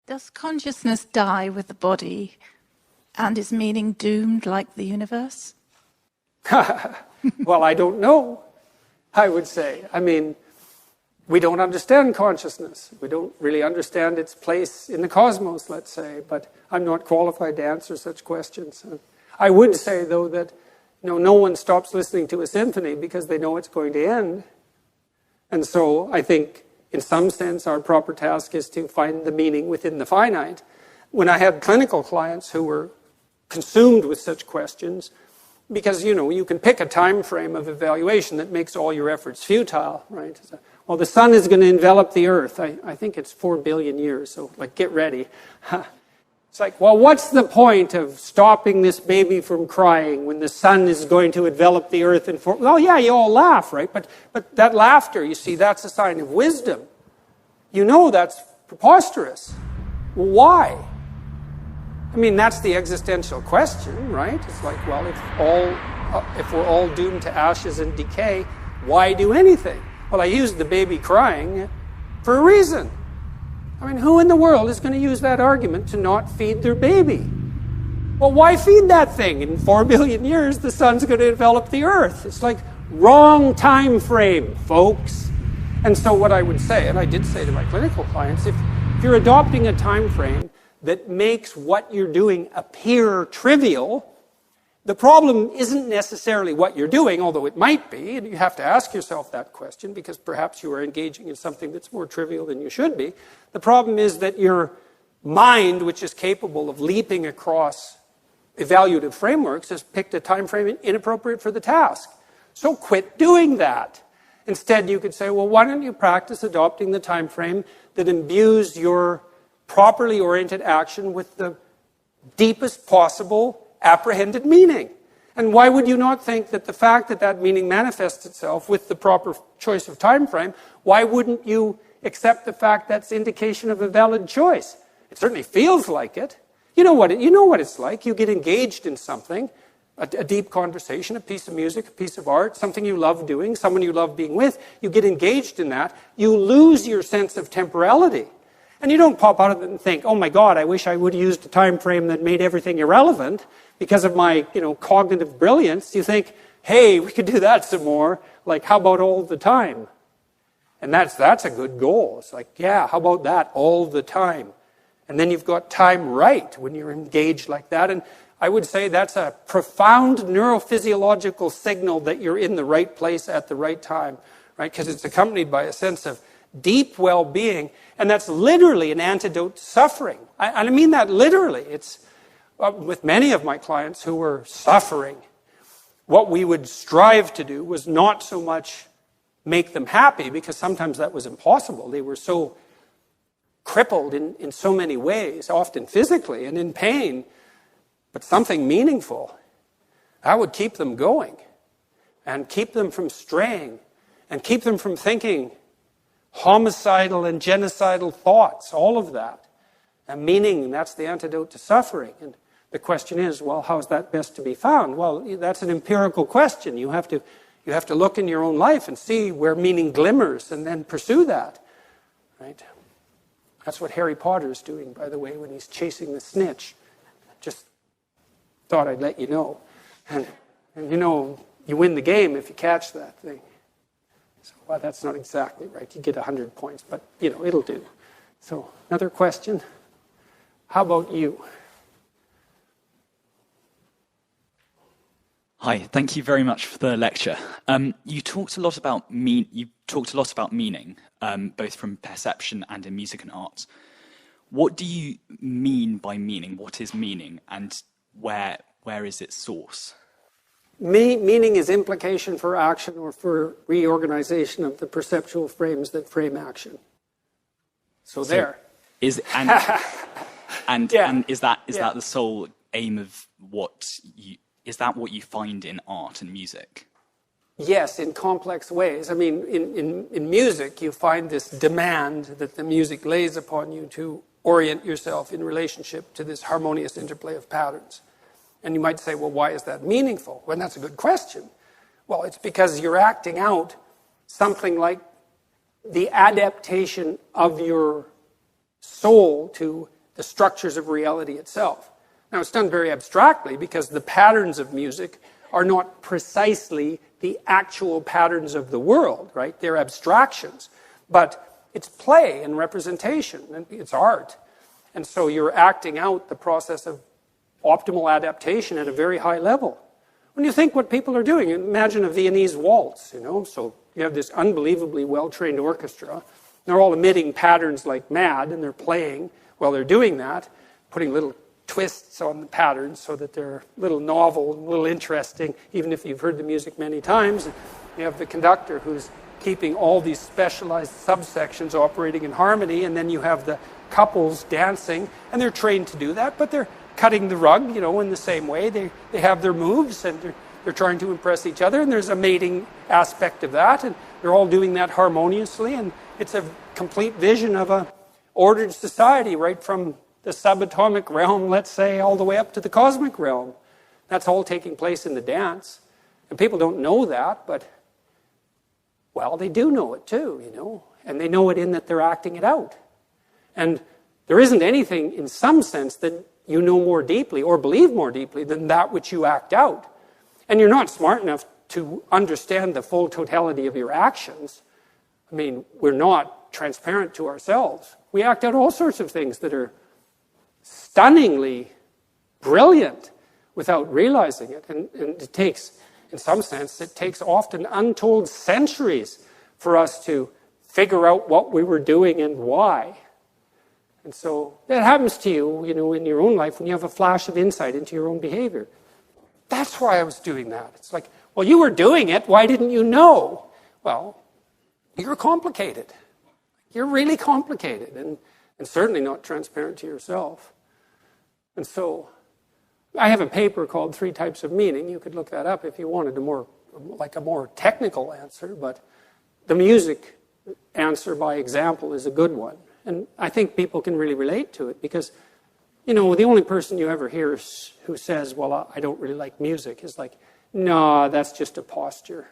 Does consciousness die with the body, and is meaning doomed like the universe? Well, I don't know, I would say. I mean, we don't understand consciousness. We don't really understand its place in the cosmos, let's say, but I'm not qualified to answer such questions. I would say, though, that no one stops listening to a symphony because they know it's going to end. And so I think, in some sense, our proper task is to find the meaning within the finite. When I had clinical clients who were consumed with such questions, because, you can pick a time frame of evaluation that makes all your efforts futile, right? Well, the sun is going to envelop the earth. I think it's 4 billion years, so, get ready. It's like, well, what's the point of stopping this baby from crying when the sun is going to envelop the earth in 4... Well, yeah, you all laugh, right? But that laughter, you see, that's a sign of wisdom. That's preposterous. Why? I mean, that's the existential question, right? It's like, well, if we're all doomed to ashes and decay, why do anything? Well, I used the baby crying for a reason. I mean, who in the world is going to use that argument to not feed their baby? Well, why feed that thing? In 4 billion years, the sun's going to envelop the earth. It's like, wrong time frame, folks. And so what I would say, and I did say to my clinical clients, if you're adopting a time frame that makes what you're doing appear trivial, the problem isn't necessarily what you're doing, although it might be, and you have to ask yourself that question because perhaps you are engaging in something that's more trivial than you should be. The problem is that your mind, which is capable of leaping across evaluative frameworks, has picked a time frame inappropriate for the task. So quit doing that. Instead, you could say, well, why don't you practice adopting the time frame that imbues your properly oriented action with the deepest possible apprehended meaning? And why would you not think that the fact that that meaning manifests itself with the proper choice of time frame, why wouldn't you accept the fact that's indication of a valid choice? It certainly feels like it. You know what it's like. You get engaged in something, a deep conversation, a piece of music, a piece of art, something you love doing, someone you love being with. You get engaged in that. You lose your sense of temporality. And you don't pop out of it and think, oh my God, I wish I would have used a time frame that made everything irrelevant because of my, cognitive brilliance. You think, hey, we could do that some more. Like, how about all the time? And that's a good goal. It's like, yeah, how about that all the time? And then you've got time right when you're engaged like that. And I would say that's a profound neurophysiological signal that you're in the right place at the right time, right? Because it's accompanied by a sense of deep well-being, and that's literally an antidote to suffering. I mean that literally. It's with many of my clients who were suffering, what we would strive to do was not so much make them happy, because sometimes that was impossible. They were so crippled in so many ways, often physically and in pain, but something meaningful. That would keep them going and keep them from straying and keep them from thinking homicidal and genocidal thoughts, all of that. And meaning, that's the antidote to suffering. And the question is, well, how is that best to be found? Well, that's an empirical question. You have to look in your own life and see where meaning glimmers and then pursue that. Right? That's what Harry Potter's doing, by the way, when he's chasing the snitch. Just thought I'd let you know. And you win the game if you catch that thing. So, well, that's not exactly right. You get 100 points, but, it'll do. So, another question. How about you? Hi, thank you very much for the lecture. You talked a lot about meaning, both from perception and in music and art. What do you mean by meaning? What is meaning, and where is its source? Meaning is implication for action or for reorganization of the perceptual frames that frame action. So there. Is that the sole aim of what you? Is that what you find in art and music? Yes, in complex ways. I mean, in music, you find this demand that the music lays upon you to orient yourself in relationship to this harmonious interplay of patterns. And you might say, well, why is that meaningful? Well, that's a good question. Well, it's because you're acting out something like the adaptation of your soul to the structures of reality itself. Now, it's done very abstractly because the patterns of music are not precisely the actual patterns of the world, right? They're abstractions. But it's play and representation, and it's art. And so you're acting out the process of optimal adaptation at a very high level. When you think what people are doing, imagine a Viennese waltz, So you have this unbelievably well-trained orchestra. They're all emitting patterns like mad, and they're playing while they're doing that, putting little twists on the patterns so that they're a little novel and a little interesting, even if you've heard the music many times. And you have the conductor who's keeping all these specialized subsections operating in harmony, and then you have the couples dancing, and they're trained to do that, but they're cutting the rug, in the same way. They have their moves, and they're trying to impress each other, and there's a mating aspect of that, and they're all doing that harmoniously, and it's a complete vision of a ordered society, right from the subatomic realm, let's say, all the way up to the cosmic realm. That's all taking place in the dance. And people don't know that, but, well, they do know it too, And they know it in that they're acting it out. And there isn't anything, in some sense, that you know more deeply or believe more deeply than that which you act out. And you're not smart enough to understand the full totality of your actions. I mean, we're not transparent to ourselves. We act out all sorts of things that are stunningly brilliant without realizing it. And it takes, in some sense, it takes often untold centuries for us to figure out what we were doing and why. And so that happens to you, in your own life when you have a flash of insight into your own behavior. That's why I was doing that. It's like, well, you were doing it. Why didn't you know? Well, you're complicated. You're really complicated and certainly not transparent to yourself. And so I have a paper called 3 Types of Meaning. You could look that up if you wanted a more technical answer, but the music answer by example is a good one. And I think people can really relate to it because, the only person you ever hear who says, well, I don't really like music is like, no, that's just a posture.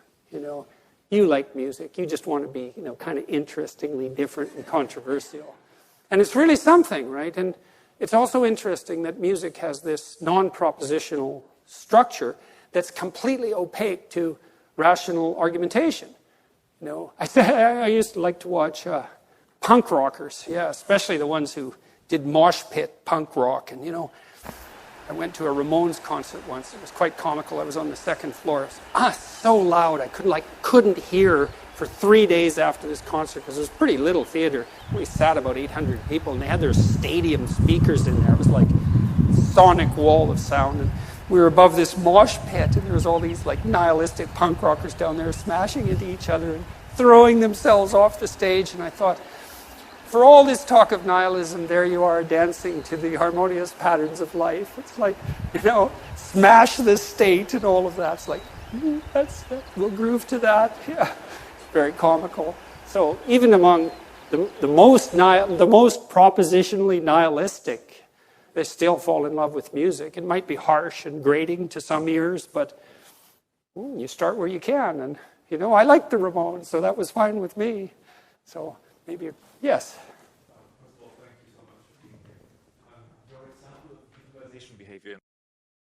You like music. You just want to be, kind of interestingly different and controversial. And it's really something, right? And it's also interesting that music has this non-propositional structure that's completely opaque to rational argumentation. I used to like to watch punk rockers, especially the ones who did mosh pit punk rock. And, I went to a Ramones concert once. It was quite comical. I was on the second floor. It was so loud. I couldn't hear for 3 days after this concert because it was a pretty little theater. We sat about 800 people, and they had their stadium speakers in there. It was like a sonic wall of sound. And we were above this mosh pit, and there was all these nihilistic punk rockers down there smashing into each other and throwing themselves off the stage. And I thought, for all this talk of nihilism, there you are dancing to the harmonious patterns of life. It's like, smash the state and all of that. It's like, we'll groove to that. Yeah, very comical. So even among the most propositionally nihilistic, they still fall in love with music. It might be harsh and grating to some ears, but you start where you can. And, I liked the Ramones, so that was fine with me. So maybe, yes?